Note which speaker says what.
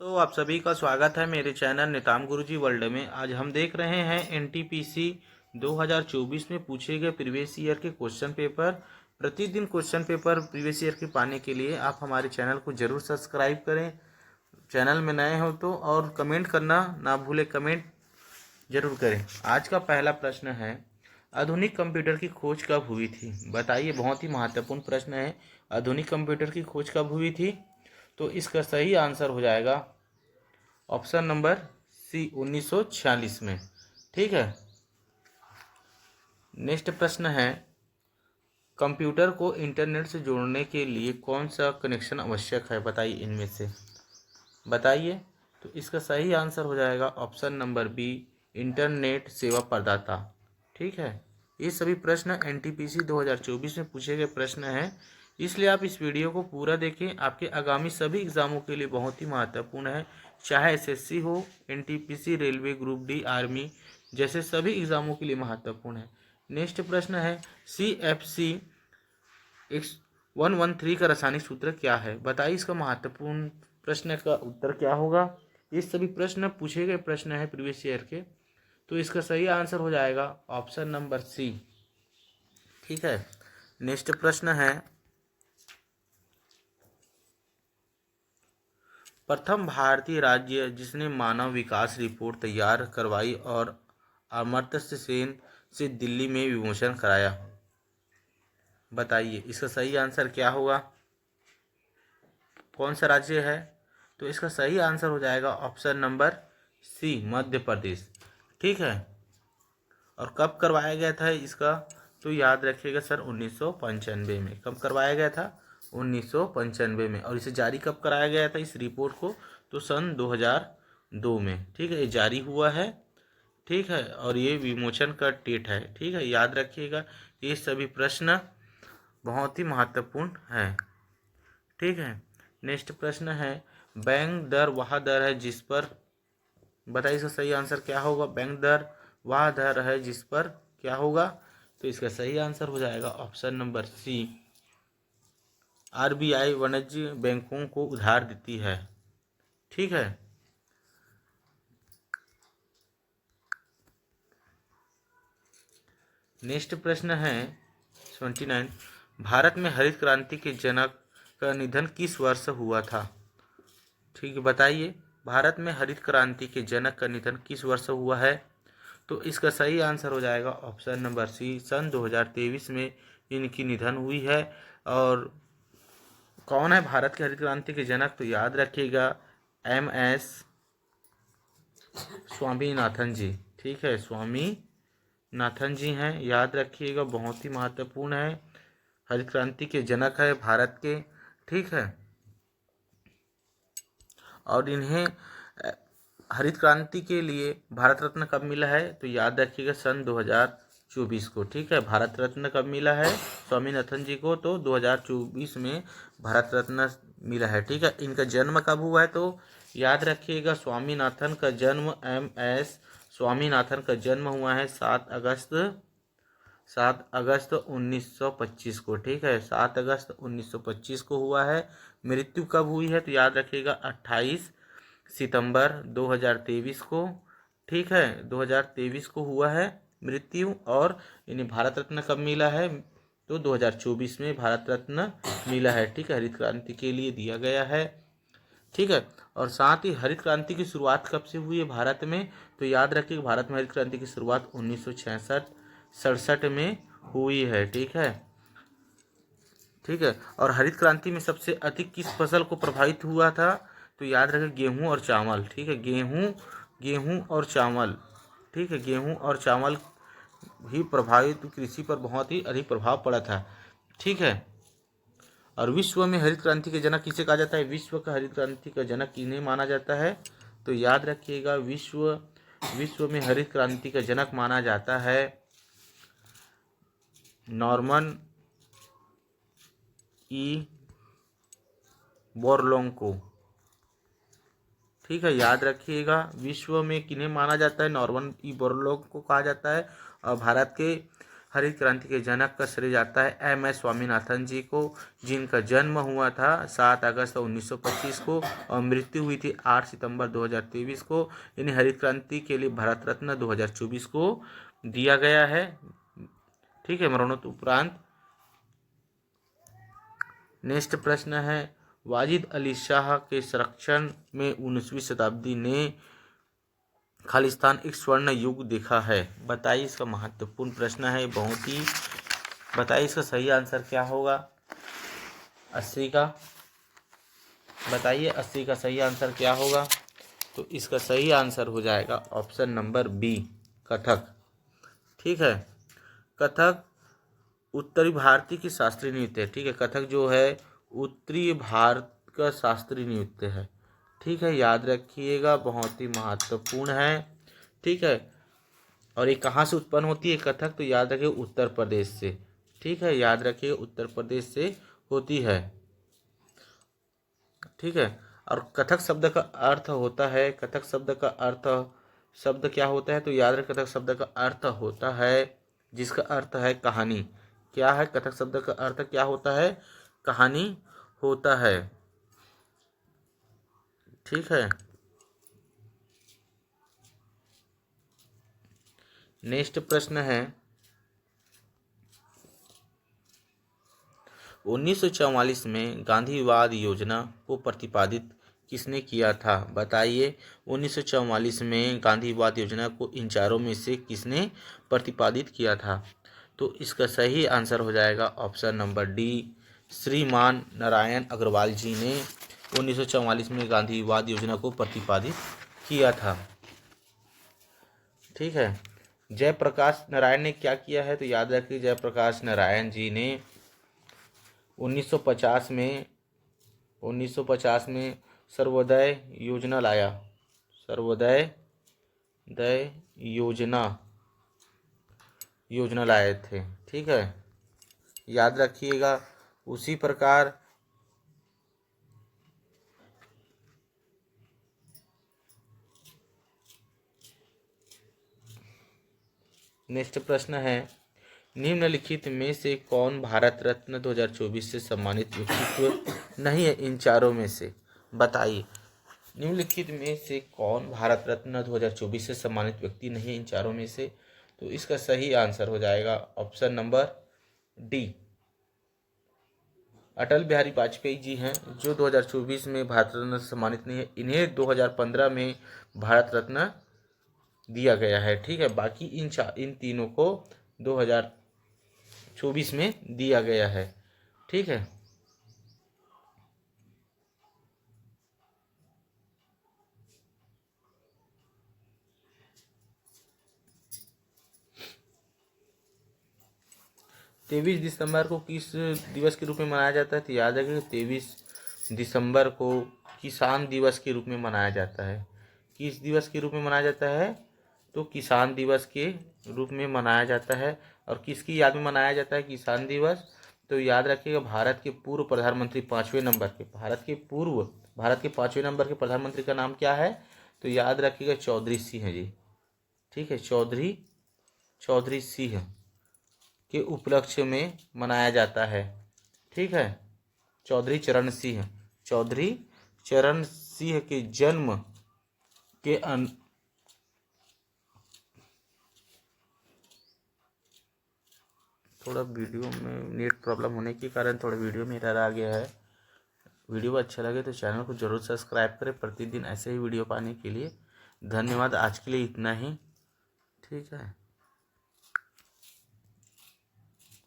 Speaker 1: तो आप सभी का स्वागत है मेरे चैनल निताम गुरुजी वर्ल्ड में। आज हम देख रहे हैं एनटीपीसी 2024 में पूछे गए प्रीवियस ईयर के क्वेश्चन पेपर। प्रतिदिन क्वेश्चन पेपर प्रीवियस ईयर के पाने के लिए आप हमारे चैनल को जरूर सब्सक्राइब करें, चैनल में नए हो तो, और कमेंट करना ना भूलें, कमेंट जरूर करें। आज का पहला प्रश्न है, आधुनिक कंप्यूटर की खोज कब हुई थी? बताइए। बहुत ही महत्वपूर्ण प्रश्न है। आधुनिक कंप्यूटर की खोज कब हुई थी? तो इसका सही आंसर हो जाएगा ऑप्शन नंबर सी, 1946 में। ठीक है। नेक्स्ट प्रश्न है, कंप्यूटर को इंटरनेट से जोड़ने के लिए कौन सा कनेक्शन आवश्यक है? बताइए इनमें से, बताइए। तो इसका सही आंसर हो जाएगा ऑप्शन नंबर बी, इंटरनेट सेवा प्रदाता। ठीक है। ये सभी प्रश्न एनटीपीसी 2024 में पूछे गए प्रश्न हैं, इसलिए आप इस वीडियो को पूरा देखें। आपके आगामी सभी एग्जामों के लिए बहुत ही महत्वपूर्ण है, चाहे एसएससी हो, NTPC, railway, group D, army जैसे सभी एग्जामों के लिए महत्वपूर्ण है। नेक्स्ट प्रश्न है, CFC 113 का रासायनिक सूत्र क्या है? बताइए इसका महत्वपूर्ण प्रश्न का उत्तर क्या होगा। ये सभी प्रश्न पूछे गए प्रश्न है प्रीवियस ईयर के, तो इसका सही आंसर हो जाएगा ऑप्शन नंबर सी। ठीक है। नेक्स्ट प्रश्न है, प्रथम भारतीय राज्य जिसने मानव विकास रिपोर्ट तैयार करवाई और अमर्त्य सेन से दिल्ली में विमोचन कराया। बताइए इसका सही आंसर क्या होगा, कौन सा राज्य है? तो इसका सही आंसर हो जाएगा option number C, Madhya Pradesh. ठीक है। और कब करवाया गया था इसका? तो याद रखिएगा सर, 1995 में। कब करवाया गया था? 1995 में। और इसे जारी कब कराया गया था इस रिपोर्ट को? तो सन 2002 में। ठीक है, ये जारी हुआ है। ठीक है। और ये विमोचन का डेट है। ठीक है, याद रखिएगा। ये सभी प्रश्न बहुत ही महत्वपूर्ण है। ठीक है। नेक्स्ट प्रश्न है, बैंक दर वह दर है जिस पर, बताइए इसका सही आंसर क्या होगा। बैंक दर वह दर है जिस पर क्या होगा? तो इसका सही आंसर हो जाएगा ऑप्शन नंबर सी, आरबीआई वाणिज्य बैंकों को उधार देती है। ठीक है। नेक्स्ट प्रश्न है 29, भारत में हरित क्रांति के जनक का निधन किस वर्ष हुआ था? ठीक है, बताइए। भारत में हरित क्रांति के जनक का निधन किस वर्ष हुआ है? तो इसका सही आंसर हो जाएगा ऑप्शन नंबर सी, सन 2023 में इनकी निधन हुई है। और कौन है भारत के हरित क्रांति के जनक? तो याद रखिएगा, MS स्वामीनाथन जी। ठीक है, स्वामीनाथन जी हैं, याद रखिएगा, बहुत ही महत्वपूर्ण है, हरित क्रांति के जनक है भारत के। ठीक है। और इन्हें हरित क्रांति के लिए भारत रत्न कब मिला है? तो याद रखिएगा, सन 2024 को। ठीक है, भारत रत्न कब मिला है स्वामीनाथन जी को? तो 2024 में भारत रत्न मिला है। ठीक है। इनका जन्म कब हुआ है? तो याद रखिएगा, स्वामीनाथन का जन्म, MS स्वामीनाथन का जन्म हुआ है 7 अगस्त 1925 को। ठीक है, 7 अगस्त 1925 को हुआ है। मृत्यु कब हुई है? तो याद रखिएगा, 28 सितंबर 2023 को। ठीक है, 2023 को हुआ है मृत्यु। और इन्हें भारत रत्न कब मिला है? तो 2024 में भारत रत्न मिला है। ठीक है, हरित क्रांति के लिए दिया गया है। ठीक है। और साथ ही हरित क्रांति की शुरुआत कब से हुई है भारत में? तो याद रखिए, भारत में हरित क्रांति की शुरुआत 1966-67 में हुई है। ठीक है। ठीक है। और हरित क्रांति में सबसे अधिक किस फसल को प्रभावित हुआ था? तो याद रखें, गेहूं और चावल। ठीक है, गेहूं और चावल। ठीक है, गेहूं और चावल ही प्रभावित, कृषि पर बहुत ही अधिक प्रभाव पड़ा था। ठीक है। और विश्व में हरित क्रांति के जनक किसे कहा जाता है? विश्व का हरित क्रांति का जनक किन्हें माना जाता है? तो याद रखिएगा, विश्व में हरित क्रांति का जनक माना जाता है नॉर्मन ई बोरलॉन्ग को। ठीक है, याद रखिएगा, विश्व में किन्हें माना जाता है? नॉर्मन ई बोरलॉन्ग को कहा जाता है। और भारत के हरित क्रांति के जनक का श्रेय जाता है एम.एस. स्वामीनाथन जी को, जिनका जन्म हुआ था 7 अगस्त 1925 को और मृत्यु हुई थी 8 सितंबर 2023 को। इन्हें हरित क्रांति के लिए भारत रत्न 2024 को दिया गया है। ठीक है, मरणोपरांत। नेक्स्ट प्रश्न है, वाजिद अली शाह के संरक्षण में 19वीं शताब्दी ने खालिस्तान एक स्वर्ण युग देखा है। बताइए, इसका महत्वपूर्ण प्रश्न है बहुत ही। बताइए इसका सही आंसर क्या होगा। 80 का बताइए, 80 का सही आंसर क्या होगा। तो इसका सही आंसर हो जाएगा ऑप्शन नंबर बी, कथक। ठीक है, कथक उत्तरी भारतीय की शास्त्रीय नृत्य है। ठीक है, कथक जो है उत्तरी भारत का शास्त्रीय नृत्य है। ठीक है, याद रखिएगा, बहुत ही महत्वपूर्ण है। ठीक है, और ये कहाँ से उत्पन्न होती है कथक, तो याद रखिए उत्तर प्रदेश से। ठीक है, याद रखिए उत्तर प्रदेश से होती है। ठीक है, और कथक शब्द का अर्थ होता है, कथक शब्द का अर्थ शब्द क्या होता है, तो याद रखिए कथक शब्द का अर्थ होता है, जिसका अर्थ है कहानी। क्या है, कथक शब्द का अर्थ क्या होता है, कहानी होता है। ठीक है, नेक्स्ट प्रश्न है, 1944 में गांधीवाद योजना को प्रतिपादित किसने किया था। बताइए, 1944 में गांधीवाद योजना को इन चारों में से किसने प्रतिपादित किया था। तो इसका सही आंसर हो जाएगा ऑप्शन नंबर डी, श्रीमान नारायण अग्रवाल जी ने 1944 में गांधीवाद योजना को प्रतिपादित किया था। ठीक है, जयप्रकाश नारायण ने क्या किया है, तो याद रखिए जयप्रकाश नारायण जी ने 1950 में सर्वोदय योजना लाया। सर्वोदय योजना लाए थे। ठीक है, याद रखिएगा। उसी प्रकार नेक्स्ट प्रश्न है, निम्नलिखित में से कौन भारत रत्न 2024 से सम्मानित व्यक्तित्व नहीं है इन चारों में से। बताइए, निम्नलिखित में से कौन भारत रत्न 2024 से सम्मानित व्यक्ति नहीं है इन चारों में से। तो इसका सही आंसर हो जाएगा option number D, Atal Bihari Vajpayee ji हैं, जो 2024 में भारत रत्न से सम्मानित नहीं है। इन्हें 2015 में भारत रत्न दिया गया है। ठीक है, बाकी इन तीनों को 2024 में दिया गया है। ठीक है, तेईस दिसंबर को किस दिवस के रूप में मनाया जाता है, तो याद रखिए 23 दिसंबर को किसान दिवस के रूप में मनाया जाता है। किस दिवस के रूप में मनाया जाता है, तो किसान दिवस के रूप में मनाया जाता है। और किसकी याद में मनाया जाता है किसान दिवस, तो याद रखिएगा भारत के पूर्व प्रधानमंत्री 5वें नंबर के भारत के 5वें नंबर के प्रधानमंत्री का नाम क्या है, तो याद रखिएगा चौधरी सिंह जी। ठीक है, चौधरी सिंह के उपलक्ष्य में मनाया जाता है। ठीक है, चौधरी चरण सिंह के जन्म के थोड़ा वीडियो में नेट प्रॉब्लम होने के कारण थोड़ा वीडियो में एरर आ गया है। वीडियो अच्छा लगे तो चैनल को जरूर सब्सक्राइब करें प्रतिदिन ऐसे ही वीडियो पाने के लिए। धन्यवाद, आज के लिए इतना ही। ठीक है।